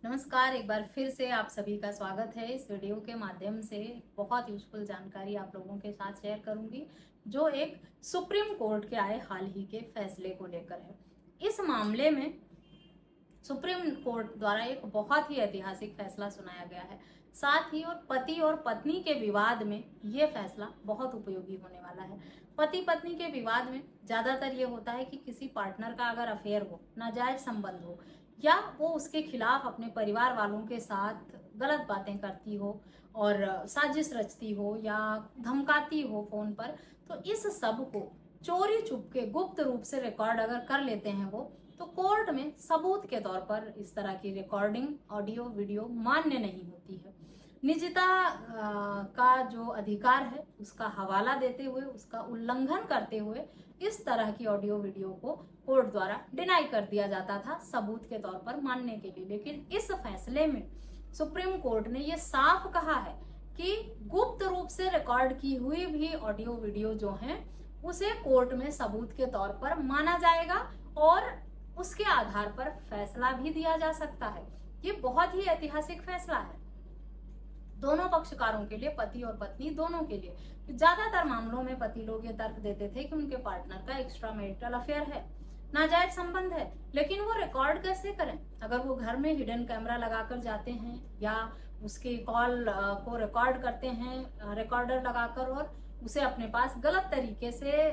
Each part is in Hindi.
नमस्कार, एक बार फिर से आप सभी का स्वागत है। इस वीडियो के माध्यम से बहुत यूजफुल जानकारी आप लोगों के साथ शेयर करूंगी, जो एक सुप्रीम कोर्ट के आए हाल ही के फैसले को लेकर है। इस मामले में सुप्रीम कोर्ट द्वारा एक बहुत ही ऐतिहासिक फैसला सुनाया गया है। साथ ही और पति और पत्नी के विवाद में ये फैसला बहुत उपयोगी होने वाला है। पति पत्नी के विवाद में ज्यादातर ये होता है कि किसी पार्टनर का अगर अफेयर हो, नाजायज संबंध हो, या वो उसके खिलाफ अपने परिवार वालों के साथ गलत बातें करती हो और साजिश रचती हो या धमकाती हो फोन पर, तो इस सब को चोरी छुपके गुप्त रूप से रिकॉर्ड अगर कर लेते हैं वो, तो कोर्ट में सबूत के तौर पर इस तरह की रिकॉर्डिंग ऑडियो वीडियो मान्य नहीं होती है। निजता का जो अधिकार है उसका हवाला देते हुए, उसका उल्लंघन करते हुए इस तरह की ऑडियो वीडियो को कोर्ट द्वारा डिनाई कर दिया जाता था सबूत के तौर पर मानने के लिए। लेकिन इस फैसले में सुप्रीम कोर्ट ने ये साफ कहा है कि गुप्त रूप से रिकॉर्ड की हुई भी ऑडियो वीडियो जो है उसे कोर्ट में सबूत के तौर पर माना जाएगा और उसके आधार पर फैसला भी दिया जा सकता है। ये बहुत ही ऐतिहासिक फैसला है दोनों पक्षकारों के लिए, पति और पत्नी दोनों के लिए। ज्यादातर मामलों में पति लोग ये तर्क देते थे कि उनके पार्टनर का एक्स्ट्रा मैरिटल अफेयर है, नाजायज संबंध है। लेकिन वो रिकॉर्ड कैसे करें? अगर वो घर में हिडन कैमरा लगाकर जाते हैं या उसके कॉल को रिकॉर्ड करते हैं रिकॉर्डर लगाकर और उसे अपने पास गलत तरीके से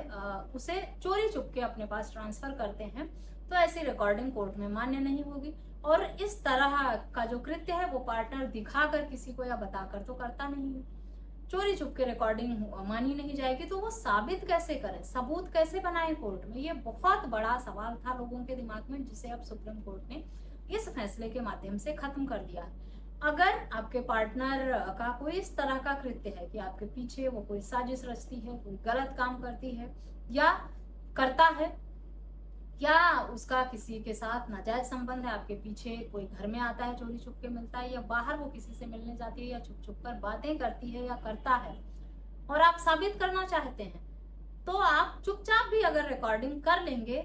उसे चोरी चुपके अपने पास ट्रांसफर करते हैं, तो ऐसी रिकॉर्डिंग कोर्ट में मान्य नहीं होगी। और इस तरह का जो कृत्य है वो पार्टनर दिखाकर किसी को या बताकर तो करता नहीं है। चोरी चुपके रिकॉर्डिंग मानी नहीं जाएगी, तो वो साबित कैसे करें, सबूत कैसे बनाए कोर्ट में? ये बहुत बड़ा सवाल था लोगों के दिमाग में, जिसे अब सुप्रीम कोर्ट ने इस फैसले के माध्यम से खत्म कर दिया है। अगर आपके पार्टनर का कोई इस तरह का कृत्य है कि आपके पीछे वो कोई साजिश रचती है, कोई गलत काम करती है या करता है, या उसका किसी के साथ नाजायज संबंध है, आपके पीछे कोई घर में आता है, चोरी छुप के मिलता है, या बाहर वो किसी से मिलने जाती है या छुप छुप कर बातें करती है या करता है, और आप साबित करना चाहते हैं, तो आप चुपचाप भी अगर रिकॉर्डिंग कर लेंगे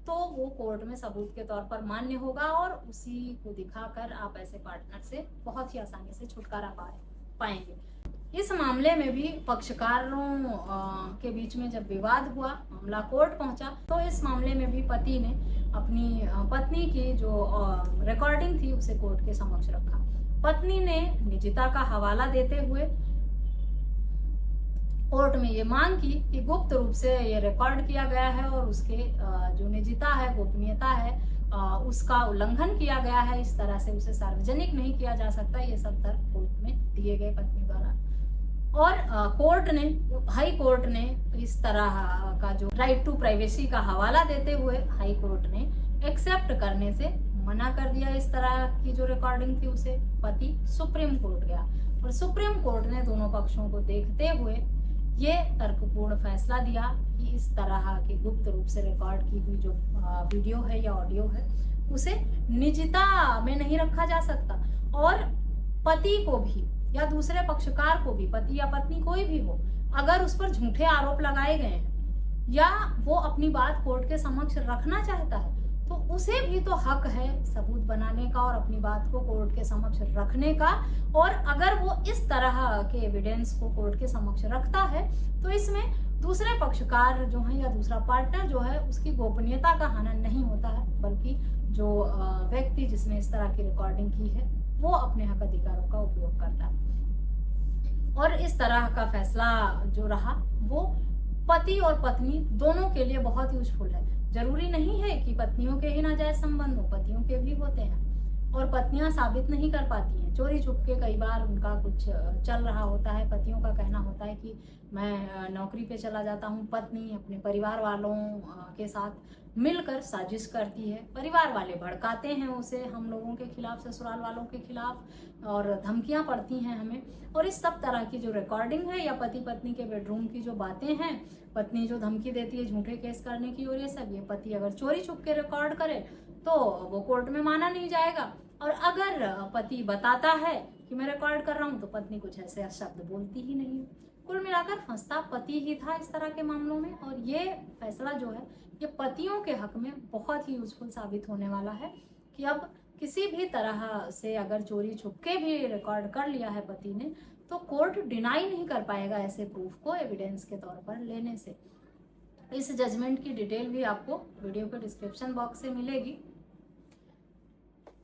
तो वो कोर्ट में सबूत के तौर पर मान्य होगा और उसी को दिखाकर आप ऐसे पार्टनर से बहुत ही आसानी से छुटकारा पाएंगे। इस मामले में भी पक्षकारों के बीच में जब विवाद हुआ, मामला कोर्ट पहुंचा, तो इस मामले में भी पति ने अपनी पत्नी की जो रिकॉर्डिंग थी उसे कोर्ट के समक्ष रखा। पत्नी ने निजता का हवाला देते हुए कोर्ट में ये मांग की कि गुप्त रूप से ये रिकॉर्ड किया गया है और उसके जो निजता है, गोपनीयता है, उसका उल्लंघन किया गया है, इस तरह से उसे सार्वजनिक नहीं किया जा सकता। ये सब तर्क कोर्ट में दिए गए पत्नी द्वारा, और हाई कोर्ट ने इस तरह का जो राइट टू प्राइवेसी का हवाला देते हुए हाई कोर्ट ने एक्सेप्ट करने से मना कर दिया। इस तरह की जो रिकॉर्डिंग थी उसे पति सुप्रीम कोर्ट गया और सुप्रीम कोर्ट ने दोनों पक्षों को देखते हुए ये तर्कपूर्ण फैसला दिया कि इस तरह की गुप्त रूप से रिकॉर्ड की हुई जो वीडियो है या ऑडियो है उसे निजता में नहीं रखा जा सकता, और पति को भी या दूसरे पक्षकार को भी, पति या पत्नी कोई भी हो, अगर उस पर झूठे आरोप लगाए गए हैं या वो अपनी बात कोर्ट के समक्ष रखना चाहता है, तो उसे भी तो हक है सबूत बनाने का और अपनी बात को कोर्ट के समक्ष रखने का। और अगर वो इस तरह के एविडेंस को कोर्ट के समक्ष रखता है तो इसमें दूसरे पक्षकार जो है या दूसरा पार्टनर जो है उसकी गोपनीयता का हनन नहीं होता है, बल्कि जो व्यक्ति जिसने इस तरह की रिकॉर्डिंग की है वो अपने हक अधिकारों का उपयोग करता है। और इस तरह का फैसला जो रहा वो पति और पत्नी दोनों के लिए बहुत यूजफुल है। जरूरी नहीं है कि पत्नियों के ही नाजायज संबंध हो, पतियों के भी होते हैं और पत्नियां साबित नहीं कर पाती हैं। चोरी छुपके कई बार उनका कुछ चल रहा होता है, पतियों का कहना होता है कि मैं नौकरी पे चला जाता हूँ, पत्नी अपने परिवार वालों के साथ मिलकर साजिश करती है, परिवार वाले भड़काते हैं उसे हम लोगों के खिलाफ, ससुराल वालों के खिलाफ, और धमकियां पड़ती हैं हमें। और इस सब तरह की जो रिकॉर्डिंग है या पति पत्नी के बेडरूम की जो बातें हैं, पत्नी जो धमकी देती है झूठे केस करने की, और ये सब ये पति अगर चोरी छुप के रिकॉर्ड करे तो वो कोर्ट में माना नहीं जाएगा। और अगर पति बताता है कि मैं रिकॉर्ड कर रहा हूँ तो पत्नी कुछ ऐसे शब्द बोलती ही नहीं है। कुल मिलाकर फंसता पति ही था इस तरह के मामलों में, और ये फैसला जो है ये पतियों के हक में बहुत ही यूजफुल साबित होने वाला है कि अब किसी भी तरह से अगर चोरी छुपके भी रिकॉर्ड कर लिया है पति ने, तो कोर्ट डिनाई नहीं कर पाएगा ऐसे प्रूफ को एविडेंस के तौर पर लेने से। इस जजमेंट की डिटेल भी आपको वीडियो के डिस्क्रिप्शन बॉक्स से मिलेगी।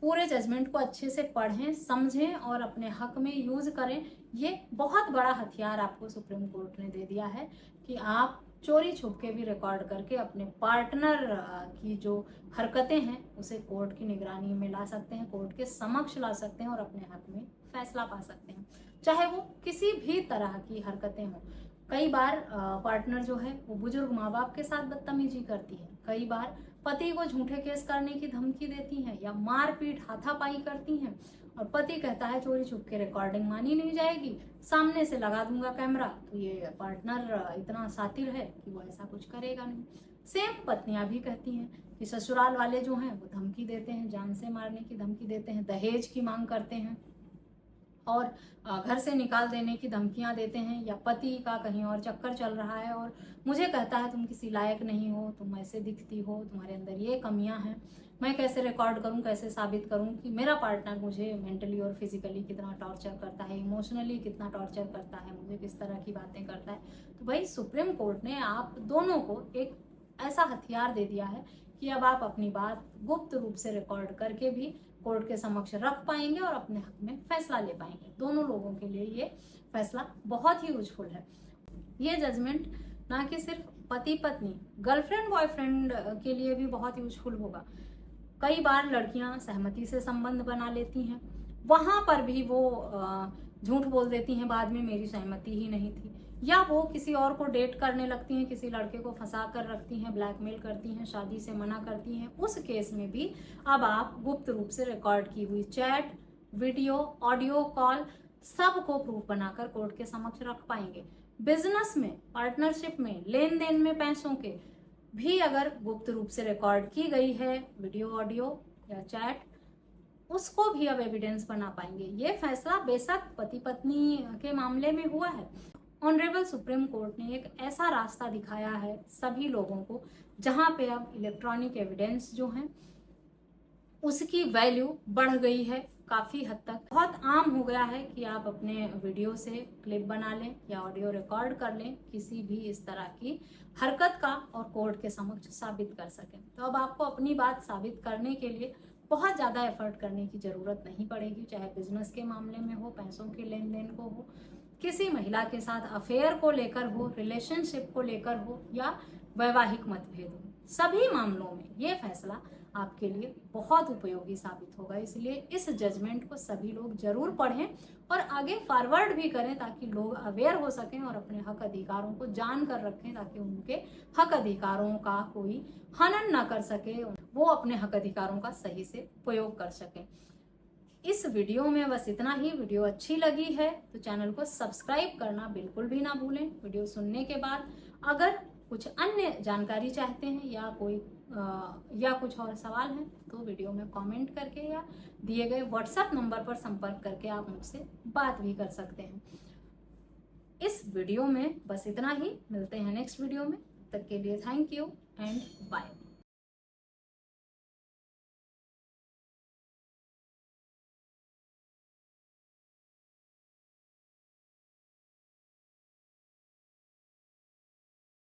पूरे जजमेंट को अच्छे से पढ़ें, समझें और अपने हक में यूज करें। ये बहुत बड़ा हथियार आपको सुप्रीम कोर्ट ने दे दिया है कि आप चोरी छुप के भी रिकॉर्ड करके अपने पार्टनर की जो हरकतें हैं उसे कोर्ट की निगरानी में ला सकते हैं, कोर्ट के समक्ष ला सकते हैं और अपने हक में फैसला पा सकते हैं, चाहे वो किसी भी तरह की हरकतें हों। कई बार पार्टनर जो है वो बुजुर्ग माँ बाप के साथ बदतमीजी करती है, कई बार पति को झूठे केस करने की धमकी देती हैं या मारपीट हाथापाई करती हैं, और पति कहता है चोरी छुप के रिकॉर्डिंग मानी नहीं जाएगी, सामने से लगा दूंगा कैमरा। तो ये पार्टनर इतना शातिर है कि वो ऐसा कुछ करेगा नहीं। सेम पत्नियां भी कहती हैं कि ससुराल वाले जो हैं वो धमकी देते हैं, जान से मारने की धमकी देते हैं, दहेज की मांग करते हैं और घर से निकाल देने की धमकियां देते हैं, या पति का कहीं और चक्कर चल रहा है और मुझे कहता है तुम किसी लायक नहीं हो, तुम ऐसे दिखती हो, तुम्हारे अंदर ये कमियां हैं, मैं कैसे रिकॉर्ड करूं, कैसे साबित करूं कि मेरा पार्टनर मुझे मेंटली और फिजिकली कितना टॉर्चर करता है, इमोशनली कितना टॉर्चर करता है, मुझे किस तरह की बातें करता है। तो भाई सुप्रीम कोर्ट ने आप दोनों को एक ऐसा हथियार दे दिया है कि अब आप अपनी बात गुप्त रूप से रिकॉर्ड करके भी कोर्ट के समक्ष रख पाएंगे और अपने हक में फैसला ले पाएंगे। दोनों लोगों के लिए ये फैसला बहुत ही यूजफुल है। ये जजमेंट ना कि सिर्फ पति पत्नी, गर्लफ्रेंड बॉयफ्रेंड के लिए भी बहुत यूजफुल होगा। कई बार लड़कियां सहमति से संबंध बना लेती हैं, वहां पर भी वो झूठ बोल देती हैं बाद में, मेरी सहमति ही नहीं थी, या वो किसी और को डेट करने लगती हैं, किसी लड़के को फंसा कर रखती हैं, ब्लैकमेल करती हैं, शादी से मना करती हैं। उस केस में भी अब आप गुप्त रूप से रिकॉर्ड की हुई चैट, वीडियो, ऑडियो कॉल सबको प्रूफ बनाकर कोर्ट के समक्ष रख पाएंगे। बिजनेस में, पार्टनरशिप में, लेन देन में पैसों के भी अगर गुप्त रूप से रिकॉर्ड की गई है वीडियो, ऑडियो या चैट, उसको भी अब एविडेंस बना पाएंगे। ये फैसला बेशक पति पत्नी के मामले में हुआ है। ऑनरेबल सुप्रीम कोर्ट ने एक ऐसा रास्ता दिखाया है सभी लोगों को, जहां पे अब इलेक्ट्रॉनिक एविडेंस जो है उसकी वैल्यू बढ़ गई है काफी हद तक। बहुत आम हो गया है कि आप अपने वीडियो से क्लिप बना लें या ऑडियो रिकॉर्ड कर लें किसी भी इस तरह की हरकत का और कोर्ट के समक्ष साबित कर सकें। तो अब आपको अपनी बात साबित करने के लिए बहुत ज़्यादा एफर्ट करने की ज़रूरत नहीं पड़ेगी, चाहे बिजनेस के मामले में हो, पैसों के लेन देन को हो, किसी महिला के साथ अफेयर को लेकर हो, रिलेशनशिप को लेकर हो या वैवाहिक मतभेद हो। सभी मामलों में ये फैसला आपके लिए बहुत उपयोगी साबित होगा। इसलिए इस जजमेंट को सभी लोग जरूर पढ़ें और आगे फॉरवर्ड भी करें, ताकि लोग अवेयर हो सकें और अपने हक अधिकारों को जान कर रखें, ताकि उनके हक अधिकारों का कोई हनन ना कर सके, वो अपने हक अधिकारों का सही से उपयोग कर सकें। इस वीडियो में बस इतना ही। वीडियो अच्छी लगी है तो चैनल को सब्सक्राइब करना बिल्कुल भी ना भूलें। वीडियो सुनने के बाद अगर कुछ अन्य जानकारी चाहते हैं या कुछ और सवाल हैं तो वीडियो में कमेंट करके या दिए गए व्हाट्सएप नंबर पर संपर्क करके आप मुझसे बात भी कर सकते हैं। इस वीडियो में बस इतना ही। मिलते हैं नेक्स्ट वीडियो में। तब तक के लिए थैंक यू एंड बाय।